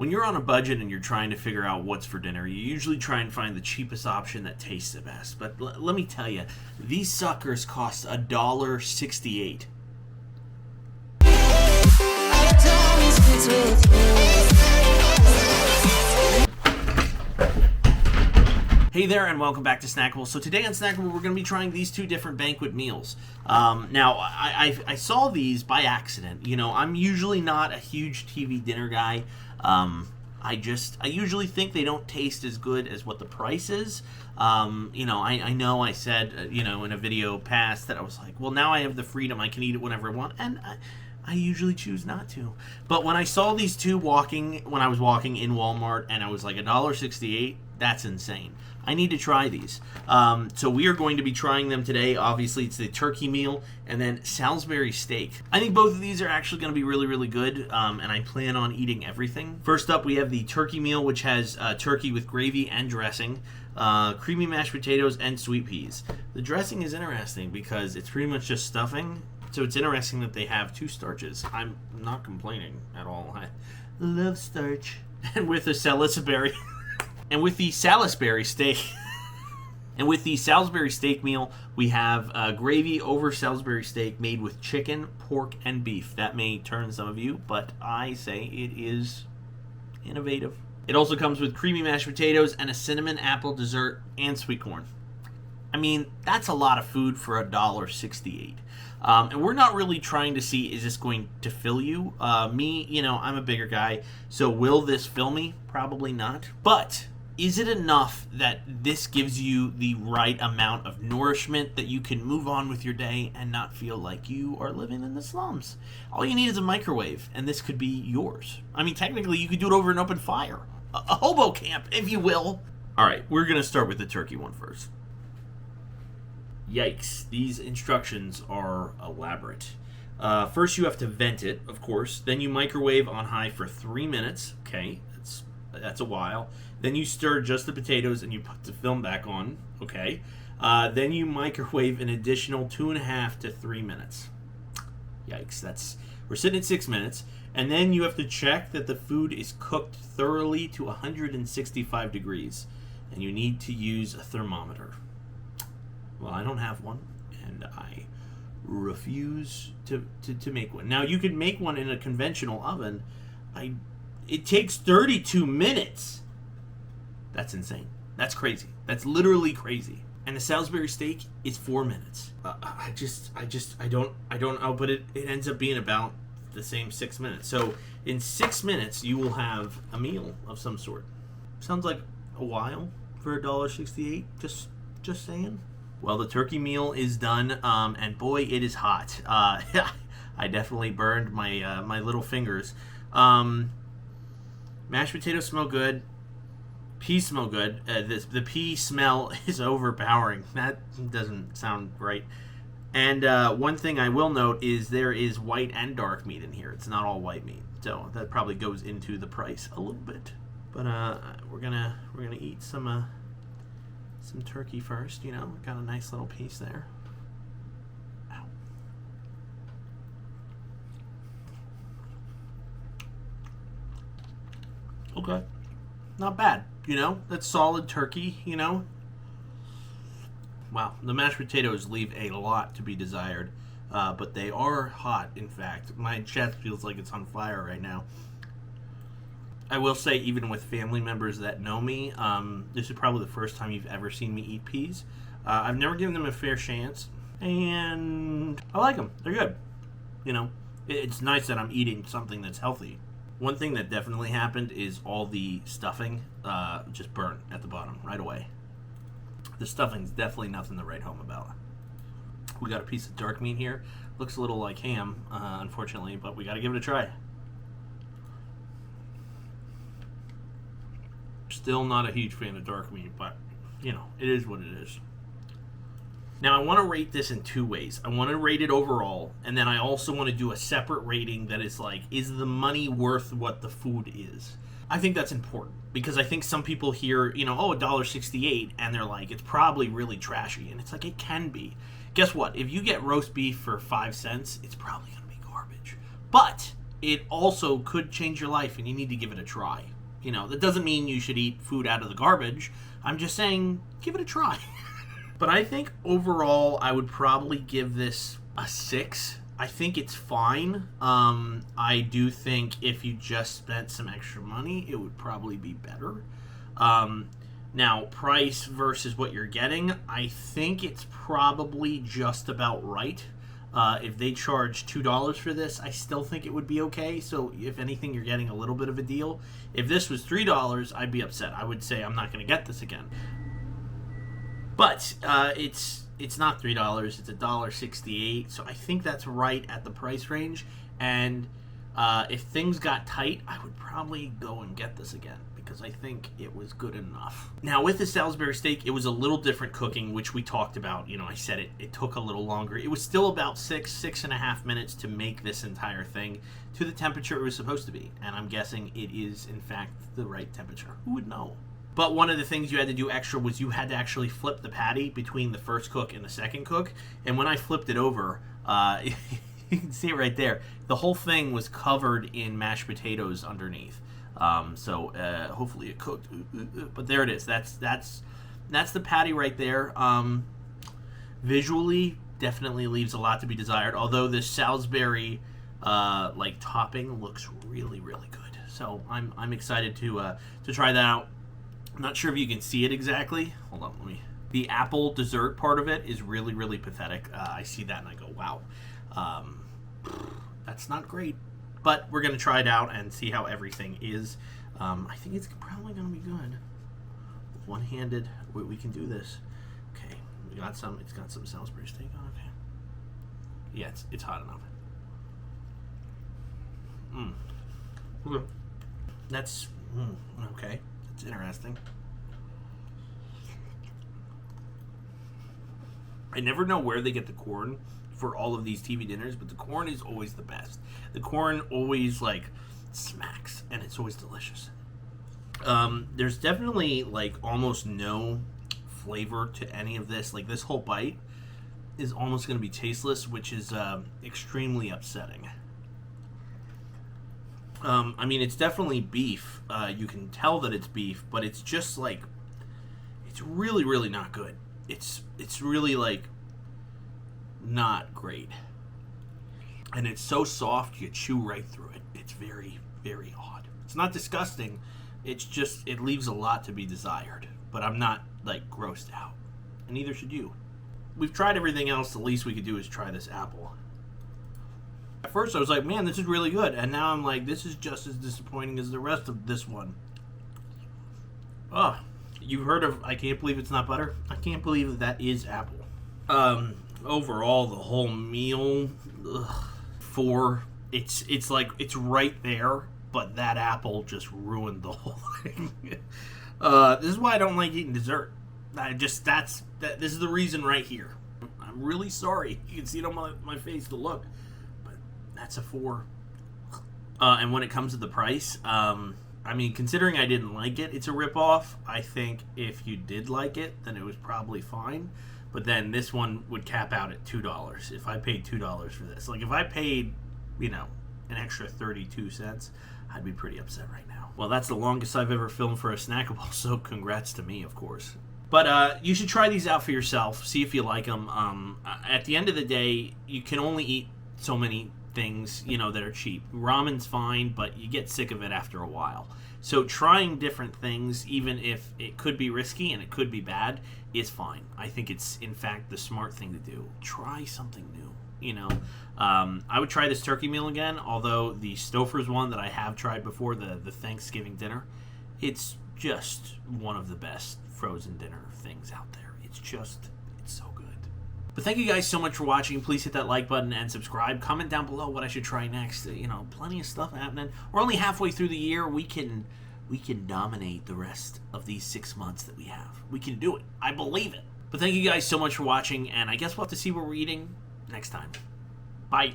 When you're on a budget and you're trying to figure out what's for dinner, you usually try and find the cheapest option that tastes the best. But let me tell you, these suckers cost $1.68. Hey there, and welcome back to Snackable. So today on Snackable, we're going to be trying these two different Banquet meals. Now, I saw these by accident. You know, I'm usually not a huge TV dinner guy. I usually think they don't taste as good as what the price is. You know I said, in a video past that I was like, well, now I have the freedom. I can eat it whenever I want, and I usually choose not to. But when I saw these two when I was walking in Walmart, and I was like, $1.68, that's insane. I need to try these. So we are going to be trying them today. Obviously, it's the turkey meal and then Salisbury steak. I think both of these are actually going to be really, really good, and I plan on eating everything. First up, we have the turkey meal, which has turkey with gravy and dressing, creamy mashed potatoes, and sweet peas. The dressing is interesting because it's pretty much just stuffing. So it's interesting that they have two starches. I'm not complaining at all. I love starch. And with the Salisbury... And with the Salisbury steak, meal, we have gravy over Salisbury steak made with chicken, pork, and beef. That may turn some of you, but I say it is innovative. It also comes with creamy mashed potatoes and a cinnamon apple dessert and sweet corn. I mean, that's a lot of food for $1.68. And we're not really trying to see, is this going to fill you? Me, I'm a bigger guy, so will this fill me? Probably not. But is it enough that this gives you the right amount of nourishment that you can move on with your day and not feel like you are living in the slums? All you need is a microwave, and this could be yours. I mean, technically, you could do it over an open fire. A hobo camp, if you will. All right, we're going to start with the turkey one first. Yikes, these instructions are elaborate. First, you have to vent it, of course. Then you microwave on high for 3 minutes. Okay, that's a while. Then you stir just the potatoes and you put the film back on. Okay. Then you microwave an additional 2.5 to 3 minutes. Yikes, we're sitting at 6 minutes. And then you have to check that the food is cooked thoroughly to 165 degrees. And you need to use a thermometer. Well, I don't have one, and I refuse to make one. Now, you can make one in a conventional oven. It takes 32 minutes. That's insane. That's crazy. That's literally crazy. And the Salisbury steak is 4 minutes. I don't know, but it ends up being about the same 6 minutes. So in 6 minutes, you will have a meal of some sort. Sounds like a while for $1.68. Just saying. Well, the turkey meal is done, and boy, it is hot. I definitely burned my little fingers. Mashed potatoes smell good. Peas smell good. The pea smell is overpowering. That doesn't sound right. And one thing I will note is there is white and dark meat in here. It's not all white meat, so that probably goes into the price a little bit. But we're gonna eat some turkey first. Got a nice little piece there. Ow. Okay, not bad. That's solid turkey. Wow, the mashed potatoes leave a lot to be desired, but they are hot. In fact, my chest feels like it's on fire right now. I will say, even with family members that know me, this is probably the first time you've ever seen me eat peas. I've never given them a fair chance, and I like them. They're good. It's nice that I'm eating something that's healthy. One thing that definitely happened is all the stuffing just burnt at the bottom right away. The stuffing's definitely nothing to write home about. We got a piece of dark meat here. Looks a little like ham, unfortunately, but we got to give it a try. Still not a huge fan of dark meat, but, it is what it is. Now, I want to rate this in two ways. I want to rate it overall, and then I also want to do a separate rating that is like, is the money worth what the food is? I think that's important, because I think some people hear, $1.68, and they're like, it's probably really trashy, and it's like, it can be. Guess what? If you get roast beef for 5 cents, it's probably going to be garbage. But it also could change your life, and you need to give it a try. You know, that doesn't mean you should eat food out of the garbage. I'm just saying, give it a try. But I think overall, I would probably give this a 6. I think it's fine. I do think if you just spent some extra money, it would probably be better. Now, price versus what you're getting, I think it's probably just about right. If they charge $2 for this, I still think it would be okay. So if anything, you're getting a little bit of a deal. If this was $3, I'd be upset. I would say I'm not going to get this again. But it's not $3. It's $1.68. So I think that's right at the price range. And if things got tight, I would probably go and get this again, because I think it was good enough. Now, with the Salisbury steak, it was a little different cooking, which we talked about. You know, I said it took a little longer. It was still about 6.5 minutes to make this entire thing to the temperature it was supposed to be. And I'm guessing it is, in fact, the right temperature. Who would know? But one of the things you had to do extra was you had to actually flip the patty between the first cook and the second cook. And when I flipped it over, you can see it right there. The whole thing was covered in mashed potatoes underneath. So hopefully it cooked. But there it is. That's the patty right there. Visually, definitely leaves a lot to be desired. Although this Salisbury like topping looks really, really good. So I'm excited to try that out. I'm not sure if you can see it exactly. Hold on, let me. The apple dessert part of it is really, really pathetic. I see that and I go, wow. That's not great. But we're going to try it out and see how everything is. I think it's probably going to be good. One-handed, we can do this. Okay, we got some. It's got some Salisbury steak on it. Okay. Yeah, it's hot enough. Okay. That's okay. That's interesting. I never know where they get the corn for all of these TV dinners, but the corn is always the best. The corn always like smacks, and it's always delicious. There's definitely like almost no flavor to any of this. Like this whole bite is almost going to be tasteless, which is extremely upsetting. I mean, it's definitely beef. You can tell that it's beef, but it's just like, it's really, really not good. It's really like not great. And it's so soft, you chew right through it. It's very, very odd. It's not disgusting. It's just, it leaves a lot to be desired. But I'm not like grossed out. And neither should you. We've tried everything else. The least we could do is try this apple. At first I was like, man, this is really good. And now I'm like, this is just as disappointing as the rest of this one. Oh, you've heard of I Can't Believe It's Not Butter? I can't believe that is apple. Overall, the whole meal, it's like, it's right there, but that apple just ruined the whole thing. This is why I don't like eating dessert. This is the reason right here. I'm really sorry. You can see it on my face, the look. That's a 4. And when it comes to the price, I mean, considering I didn't like it, it's a ripoff. I think if you did like it, then it was probably fine. But then this one would cap out at $2. If I paid $2 for this. Like, if I paid, you know, an extra 32 cents, I'd be pretty upset right now. Well, that's the longest I've ever filmed for a Snackable, so congrats to me, of course. But you should try these out for yourself. See if you like them. At the end of the day, you can only eat so many things, you know, that are cheap. Ramen's fine, but you get sick of it after a while. So trying different things, even if it could be risky and it could be bad, is fine. I think it's, in fact, the smart thing to do. Try something new, you know. I would try this turkey meal again, although the Stouffer's one that I have tried before, the Thanksgiving dinner, it's just one of the best frozen dinner things out there. It's so good. But thank you guys so much for watching. Please hit that like button and subscribe. Comment down below what I should try next. You know, plenty of stuff happening. We're only halfway through the year. We can dominate the rest of these 6 months that we have. We can do it. I believe it. But thank you guys so much for watching, and I guess we'll have to see what we're eating next time. Bye.